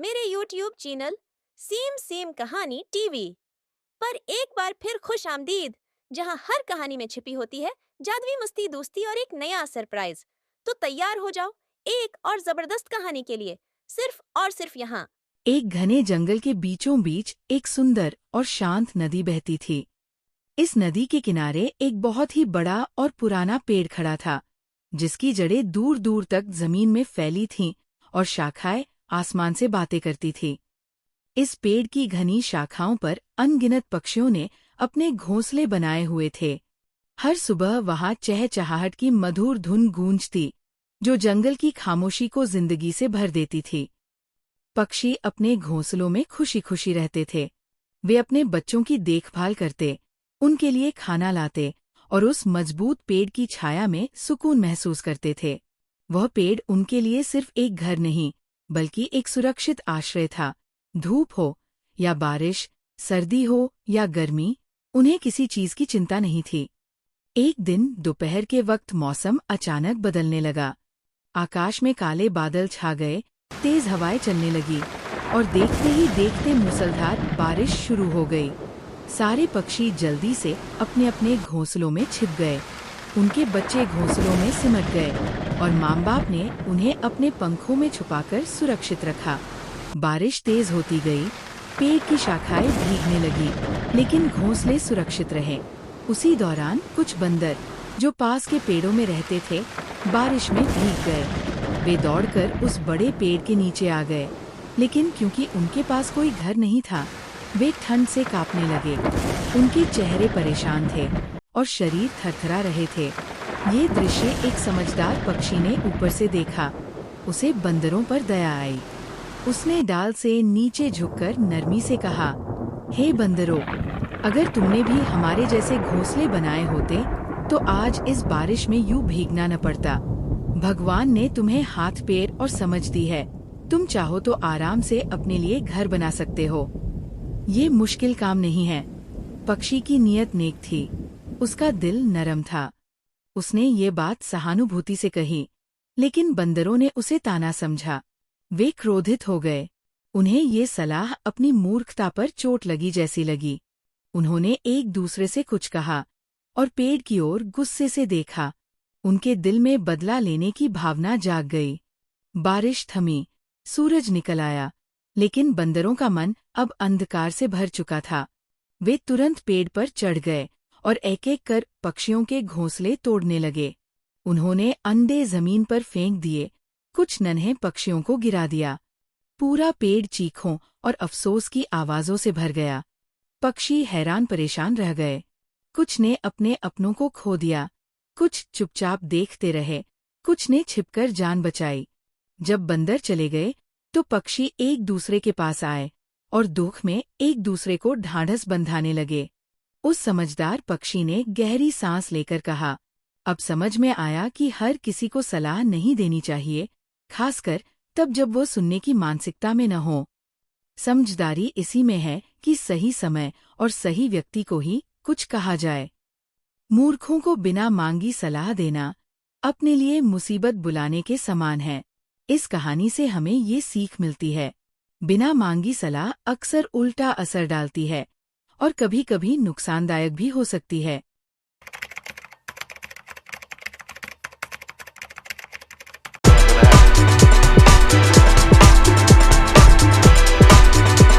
मेरे YouTube channel same same कहानी TV पर एक बार फिर खुश आमदीद, जहां हर कहानी में छिपी होती है जादुई मस्ती, दोस्ती और एक नया सरप्राइज। तो तैयार हो जाओ एक और जबरदस्त कहानी के लिए, सिर्फ और सिर्फ यहाँ। एक घने जंगल के बीचों बीच एक सुंदर और शांत नदी बहती थी। इस नदी के किनारे एक बहुत ही बड़ा और पुराना पेड़ खड़ा था, जिसकी जड़ें दूर दूर तक जमीन में फैली थीं और शाखाएं आसमान से बातें करती थी। इस पेड़ की घनी शाखाओं पर अनगिनत पक्षियों ने अपने घोंसले बनाए हुए थे। हर सुबह वहां चहचहाहट की मधुर धुन गूंजती, जो जंगल की खामोशी को जिंदगी से भर देती थी। पक्षी अपने घोंसलों में खुशी खुशी रहते थे। वे अपने बच्चों की देखभाल करते, उनके लिए खाना लाते और उस मजबूत पेड़ की छाया में सुकून महसूस करते थे। वह पेड़ उनके लिए सिर्फ एक घर नहीं, बल्कि एक सुरक्षित आश्रय था। धूप हो या बारिश, सर्दी हो या गर्मी, उन्हें किसी चीज की चिंता नहीं थी। एक दिन दोपहर के वक्त मौसम अचानक बदलने लगा। आकाश में काले बादल छा गए, तेज हवाएं चलने लगी और देखते ही देखते मूसलाधार बारिश शुरू हो गई। सारे पक्षी जल्दी से अपने अपने घोंसलों में छिप गए। उनके बच्चे घोंसलों में सिमट गए और माँ बाप ने उन्हें अपने पंखों में छुपाकर सुरक्षित रखा। बारिश तेज होती गई, पेड़ की शाखाएं भीगने लगी, लेकिन घोंसले सुरक्षित रहे। उसी दौरान कुछ बंदर, जो पास के पेड़ों में रहते थे, बारिश में भीग गए। वे दौड़कर उस बड़े पेड़ के नीचे आ गए, लेकिन क्योंकि उनके पास कोई घर नहीं था, वे ठंड से कांपने लगे। उनके चेहरे परेशान थे और शरीर थरथरा रहे थे। ये दृश्य एक समझदार पक्षी ने ऊपर से देखा। उसे बंदरों पर दया आई। उसने डाल से नीचे झुककर नरमी से कहा, हे बंदरों, अगर तुमने भी हमारे जैसे घोंसले बनाए होते तो आज इस बारिश में यूं भीगना न पड़ता। भगवान ने तुम्हें हाथ, पैर और समझ दी है। तुम चाहो तो आराम से अपने लिए घर बना सकते हो। ये मुश्किल काम नहीं है। पक्षी की नीयत नेक थी, उसका दिल नरम था। उसने ये बात सहानुभूति से कही, लेकिन बंदरों ने उसे ताना समझा। वे क्रोधित हो गए। उन्हें ये सलाह अपनी मूर्खता पर चोट लगी जैसी लगी। उन्होंने एक दूसरे से कुछ कहा और पेड़ की ओर गुस्से से देखा। उनके दिल में बदला लेने की भावना जाग गई। बारिश थमी, सूरज निकल आया, लेकिन बंदरों का मन अब अंधकार से भर चुका था। वे तुरंत पेड़ पर चढ़ गए और एक एक कर पक्षियों के घोंसले तोड़ने लगे। उन्होंने अंडे जमीन पर फेंक दिए, कुछ नन्हे पक्षियों को गिरा दिया। पूरा पेड़ चीखों और अफसोस की आवाजों से भर गया। पक्षी हैरान परेशान रह गए। कुछ ने अपने अपनों को खो दिया, कुछ चुपचाप देखते रहे, कुछ ने छिपकर जान बचाई। जब बंदर चले गए तो पक्षी एक दूसरे के पास आए और दुख में एक दूसरे को ढांढस बंधाने लगे। उस समझदार पक्षी ने गहरी सांस लेकर कहा, अब समझ में आया कि हर किसी को सलाह नहीं देनी चाहिए, खासकर तब जब वो सुनने की मानसिकता में न हो। समझदारी इसी में है कि सही समय और सही व्यक्ति को ही कुछ कहा जाए। मूर्खों को बिना मांगी सलाह देना अपने लिए मुसीबत बुलाने के समान है। इस कहानी से हमें ये सीख मिलती है, बिना मांगी सलाह अक्सर उल्टा असर डालती है और कभी-कभी नुकसानदायक भी हो सकती है।